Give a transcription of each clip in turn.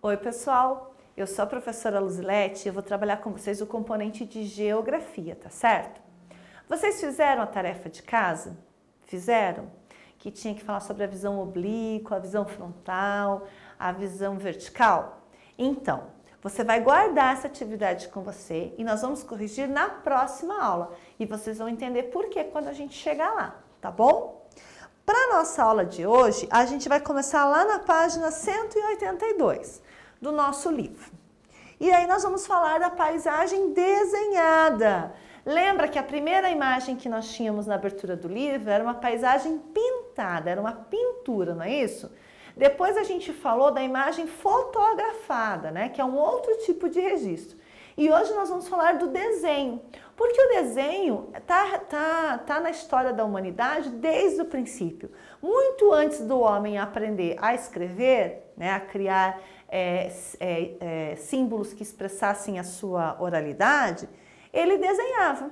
Oi pessoal, eu sou a professora Luzilete e eu vou trabalhar com vocês o componente de geografia, tá certo? Vocês fizeram a tarefa de casa? Fizeram? Que tinha que falar sobre a visão oblíqua, a visão frontal, a visão vertical? Então, você vai guardar essa atividade com você e nós vamos corrigir na próxima aula. E vocês vão entender por que quando a gente chegar lá, tá bom? Para a nossa aula de hoje, a gente vai começar lá na página 182 do nosso livro. E aí nós vamos falar da paisagem desenhada. Lembra que a primeira imagem que nós tínhamos na abertura do livro era uma paisagem pintada, era uma pintura, não é isso? Depois a gente falou da imagem fotografada, né, que é um outro tipo de registro. E hoje nós vamos falar do desenho, porque o desenho tá na história da humanidade desde o princípio. Muito antes do homem aprender a escrever, né, a criar símbolos que expressassem a sua oralidade, ele desenhava.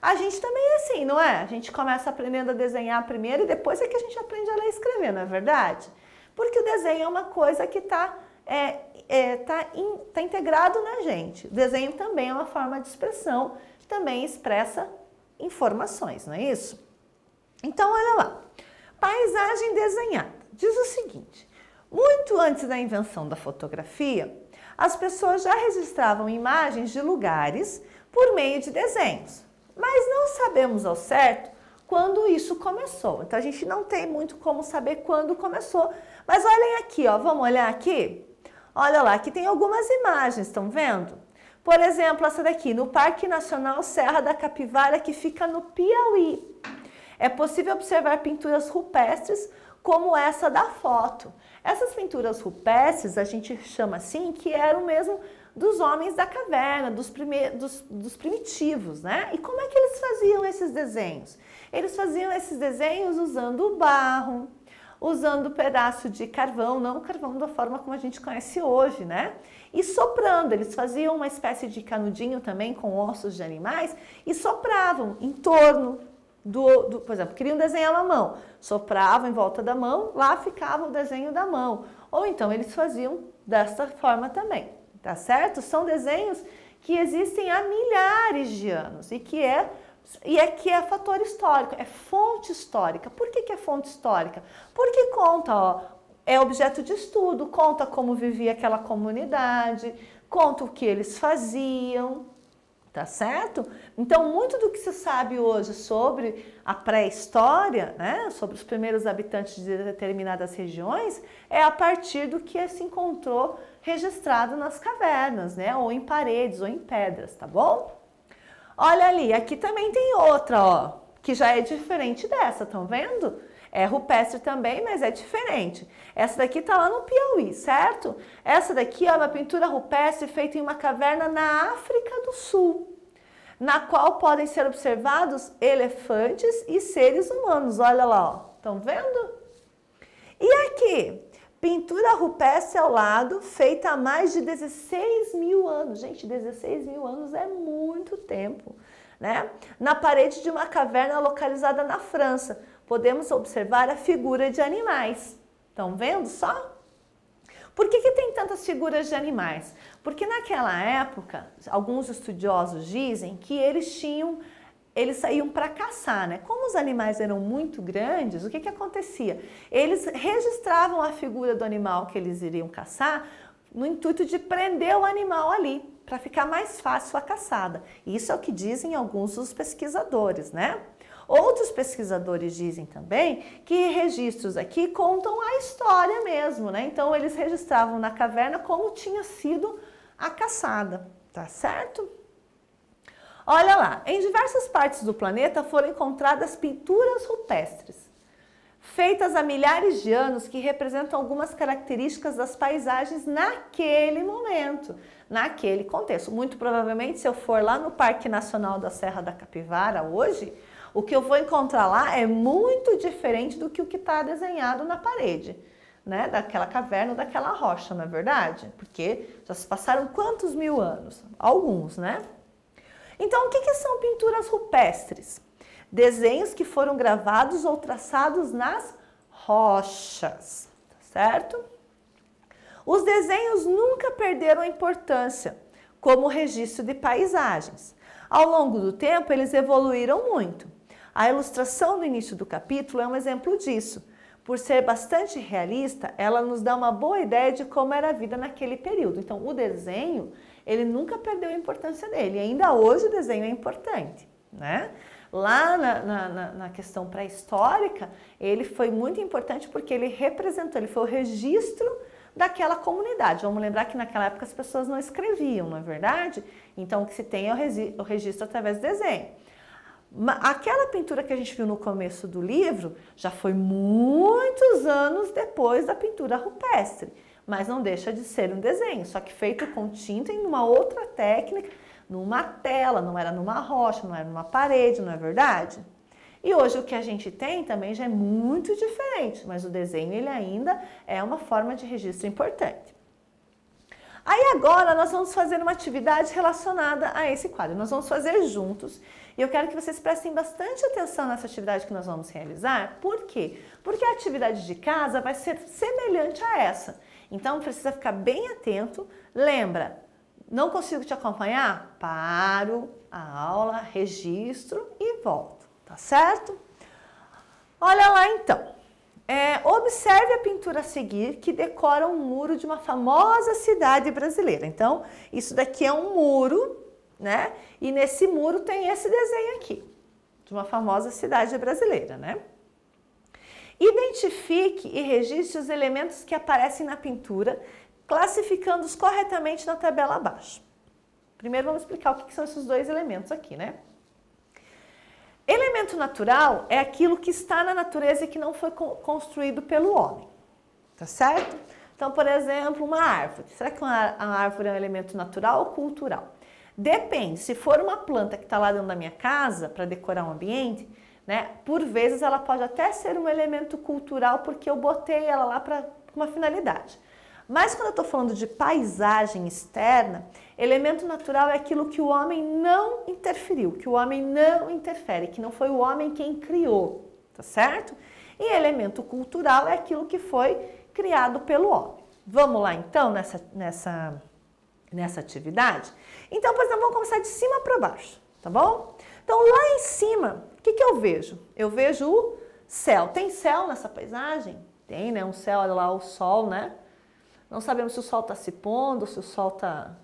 A gente também é assim, não é? A gente começa aprendendo a desenhar primeiro e depois é que a gente aprende a ler e escrever, não é verdade? Porque o desenho é uma coisa que tá integrado na gente. O desenho também é uma forma de expressão, também expressa informações, não é isso? Então, olha lá. Paisagem desenhada. Diz o seguinte: muito antes da invenção da fotografia, as pessoas já registravam imagens de lugares por meio de desenhos, mas não sabemos ao certo quando isso começou. Então, a gente não tem muito como saber quando começou. Mas olhem aqui, ó, vamos olhar aqui? Olha lá, aqui tem algumas imagens, estão vendo? Por exemplo, essa daqui, no Parque Nacional Serra da Capivara, que fica no Piauí. É possível observar pinturas rupestres como essa da foto. Essas pinturas rupestres, a gente chama assim, que eram mesmo dos homens da caverna, dos primitivos, né? E como é que eles faziam esses desenhos? Eles faziam esses desenhos usando barro, usando pedaço de carvão, não o carvão da forma como a gente conhece hoje, né? E soprando, eles faziam uma espécie de canudinho também com ossos de animais e sopravam em torno por exemplo, queriam desenhar uma mão, sopravam em volta da mão, lá ficava o desenho da mão. Ou então eles faziam dessa forma também, tá certo? São desenhos que existem há milhares de anos e que é fator histórico, é fonte histórica. Por que é fonte histórica? Porque conta, ó, é objeto de estudo, conta como vivia aquela comunidade, conta o que eles faziam, tá certo? Então, muito do que se sabe hoje sobre a pré-história, né, sobre os primeiros habitantes de determinadas regiões, é a partir do que se encontrou registrado nas cavernas, né, ou em paredes, ou em pedras, tá bom? Olha ali, aqui também tem outra, ó, que já é diferente dessa, estão vendo? É rupestre também, mas é diferente. Essa daqui tá lá no Piauí, certo? Essa daqui é uma pintura rupestre feita em uma caverna na África do Sul, na qual podem ser observados elefantes e seres humanos. Olha lá, ó. Estão vendo? E aqui, pintura rupestre ao lado, feita há mais de 16 mil anos. Gente, 16 mil anos é muito tempo, né? Na parede de uma caverna localizada na França, podemos observar a figura de animais. Estão vendo só? Por que tem tantas figuras de animais? Porque naquela época, alguns estudiosos dizem que eles saíam para caçar, né? Como os animais eram muito grandes, o que acontecia? Eles registravam a figura do animal que eles iriam caçar no intuito de prender o animal ali, para ficar mais fácil a caçada. Isso é o que dizem alguns dos pesquisadores, né? Outros pesquisadores dizem também que registros aqui contam a história mesmo, né? Então, eles registravam na caverna como tinha sido a caçada, tá certo? Olha lá, em diversas partes do planeta foram encontradas pinturas rupestres, feitas há milhares de anos, que representam algumas características das paisagens naquele momento, naquele contexto. Muito provavelmente, se eu for lá no Parque Nacional da Serra da Capivara hoje, o que eu vou encontrar lá é muito diferente do que o que está desenhado na parede, né? Daquela caverna, daquela rocha, não é verdade? Porque já se passaram quantos mil anos? Alguns, né? Então, o que são pinturas rupestres? Desenhos que foram gravados ou traçados nas rochas, certo? Os desenhos nunca perderam a importância como registro de paisagens. Ao longo do tempo, eles evoluíram muito. A ilustração do início do capítulo é um exemplo disso. Por ser bastante realista, ela nos dá uma boa ideia de como era a vida naquele período. Então, o desenho, ele nunca perdeu a importância dele. Ainda hoje o desenho é importante, né? Lá na questão pré-histórica, ele foi muito importante porque ele representou, ele foi o registro daquela comunidade. Vamos lembrar que naquela época as pessoas não escreviam, não é verdade? Então, o que se tem é o registro através do desenho. Aquela pintura que a gente viu no começo do livro já foi muitos anos depois da pintura rupestre, mas não deixa de ser um desenho, só que feito com tinta em uma outra técnica, numa tela, não era numa rocha, não era numa parede, não é verdade? E hoje o que a gente tem também já é muito diferente, mas o desenho ele ainda é uma forma de registro importante. Aí agora nós vamos fazer uma atividade relacionada a esse quadro. Nós vamos fazer juntos e eu quero que vocês prestem bastante atenção nessa atividade que nós vamos realizar. Por quê? Porque a atividade de casa vai ser semelhante a essa. Então precisa ficar bem atento. Lembra, não consigo te acompanhar? Paro a aula, registro e volto, tá certo? Olha lá então. Observe a pintura a seguir que decora um muro de uma famosa cidade brasileira. Então, isso daqui é um muro, né? E nesse muro tem esse desenho aqui, de uma famosa cidade brasileira, né? Identifique e registre os elementos que aparecem na pintura, classificando-os corretamente na tabela abaixo. Primeiro vamos explicar o que são esses dois elementos aqui, né? Elemento natural é aquilo que está na natureza e que não foi construído pelo homem, tá certo? Então, por exemplo, uma árvore. Será que a árvore é um elemento natural ou cultural? Depende. Se for uma planta que está lá dentro da minha casa para decorar um ambiente, né? Por vezes ela pode até ser um elemento cultural porque eu botei ela lá para uma finalidade. Mas quando eu estou falando de paisagem externa, elemento natural é aquilo que o homem não interferiu, que o homem não interfere, que não foi o homem quem criou, tá certo? E elemento cultural é aquilo que foi criado pelo homem. Vamos lá então nessa atividade? Então, por exemplo, vamos começar de cima para baixo, tá bom? Então lá em cima, o que eu vejo? Eu vejo o céu. Tem céu nessa paisagem? Tem, né? Um céu, olha lá o sol, né? Não sabemos se o sol está se pondo, se o sol está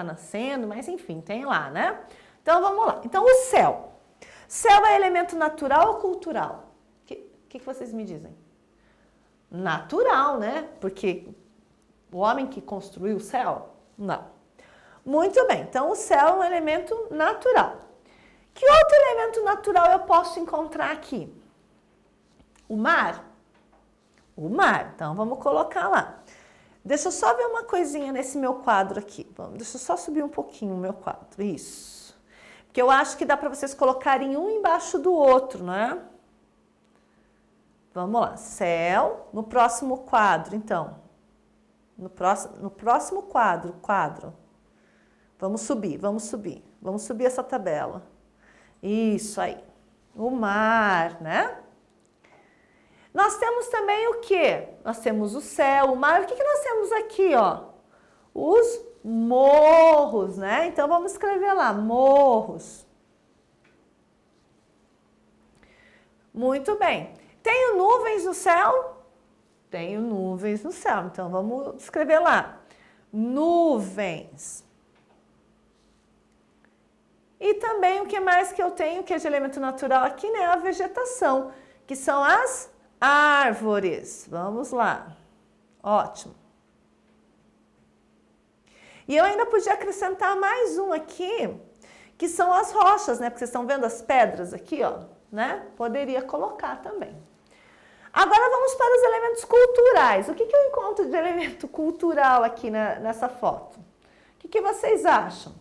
nascendo, mas enfim, tem lá, né? Então vamos lá. Então o céu. Céu é elemento natural ou cultural? O que vocês me dizem? Natural, né? Porque o homem que construiu o céu? Não. Muito bem, então o céu é um elemento natural. Que outro elemento natural eu posso encontrar aqui? O mar? O mar, então vamos colocar lá. Deixa eu só ver uma coisinha nesse meu quadro aqui. Deixa eu só subir um pouquinho o meu quadro. Isso. Porque eu acho que dá para vocês colocarem um embaixo do outro, né? Vamos lá. Céu. No próximo quadro, então. No próximo quadro. Vamos subir. Vamos subir essa tabela. Isso aí. O mar, né? Nós temos também o quê? Nós temos o céu, o mar. O que nós temos aqui, ó? Os morros, né? Então, vamos escrever lá, morros. Muito bem. Tenho nuvens no céu? Tenho nuvens no céu. Então, vamos escrever lá, nuvens. E também o que mais que eu tenho, que é de elemento natural aqui, né? A vegetação, que são as árvores. Vamos lá. Ótimo. E eu ainda podia acrescentar mais um aqui, que são as rochas, né? Porque vocês estão vendo as pedras aqui, ó, né? Poderia colocar também. Agora vamos para os elementos culturais. O que eu encontro de elemento cultural aqui nessa foto? O que vocês acham?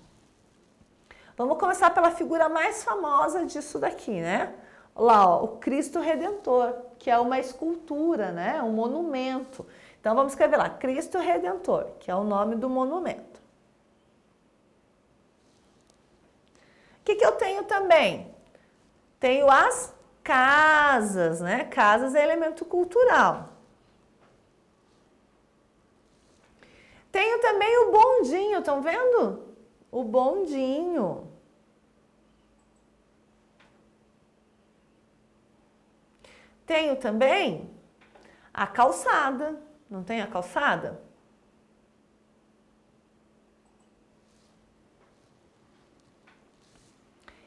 Vamos começar pela figura mais famosa disso daqui, né? Lá, ó, o Cristo Redentor, que é uma escultura, né? Um monumento. Então, vamos escrever lá, Cristo Redentor, que é o nome do monumento. O que eu tenho também? Tenho as casas, né? Casas é elemento cultural. Tenho também o bondinho, estão vendo? O bondinho. Tenho também a calçada. Não tem a calçada?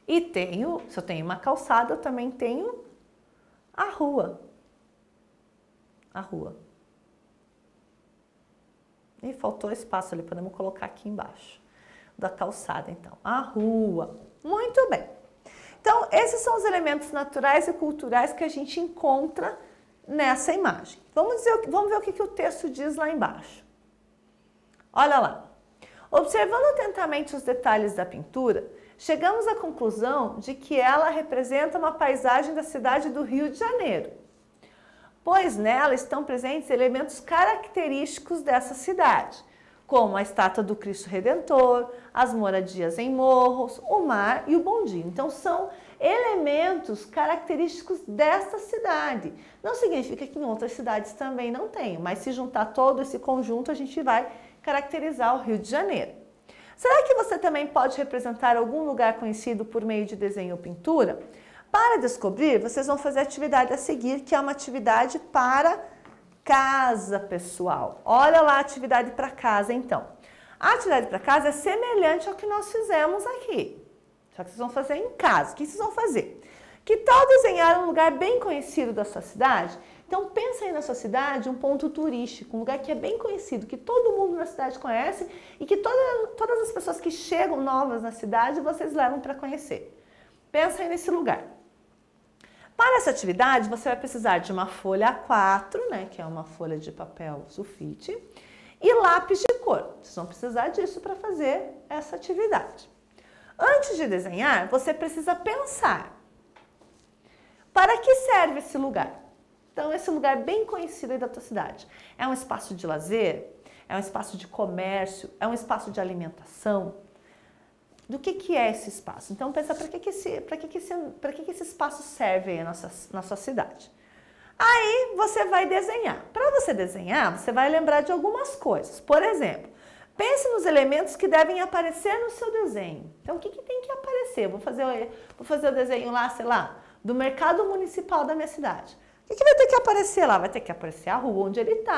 E tenho, se eu tenho uma calçada, eu também tenho a rua. A rua. E faltou espaço ali, podemos colocar aqui embaixo da calçada, então. A rua. Muito bem. Então, esses são os elementos naturais e culturais que a gente encontra nessa imagem. Vamos ver o que o texto diz lá embaixo. Olha lá. Observando atentamente os detalhes da pintura, chegamos à conclusão de que ela representa uma paisagem da cidade do Rio de Janeiro, pois nela estão presentes elementos característicos dessa cidade, como a estátua do Cristo Redentor, as moradias em morros, o mar e o bondinho. Então, são elementos característicos desta cidade. Não significa que em outras cidades também não tenham, mas se juntar todo esse conjunto, a gente vai caracterizar o Rio de Janeiro. Será que você também pode representar algum lugar conhecido por meio de desenho ou pintura? Para descobrir, vocês vão fazer a atividade a seguir, que é uma atividade para casa, pessoal. Olha lá a atividade para casa, então. A atividade para casa é semelhante ao que nós fizemos aqui. Só que vocês vão fazer em casa. O que vocês vão fazer? Que tal desenhar um lugar bem conhecido da sua cidade? Então, pensa aí na sua cidade um ponto turístico, um lugar que é bem conhecido, que todo mundo na cidade conhece e que todas as pessoas que chegam novas na cidade, vocês levam para conhecer. Pensa aí nesse lugar. Para essa atividade, você vai precisar de uma folha A4, né, que é uma folha de papel sulfite, e lápis de cor. Vocês vão precisar disso para fazer essa atividade. Antes de desenhar, você precisa pensar: para que serve esse lugar? Então, esse lugar bem conhecido aí da tua cidade, é um espaço de lazer? É um espaço de comércio? É um espaço de alimentação? Do que é esse espaço? Então, pensa para que esse espaço serve aí na sua cidade. Aí, você vai desenhar. Para você desenhar, você vai lembrar de algumas coisas. Por exemplo, pense nos elementos que devem aparecer no seu desenho. Então, o que tem que aparecer? Vou fazer o desenho lá, sei lá, do mercado municipal da minha cidade. O que vai ter que aparecer lá? Vai ter que aparecer a rua onde ele está,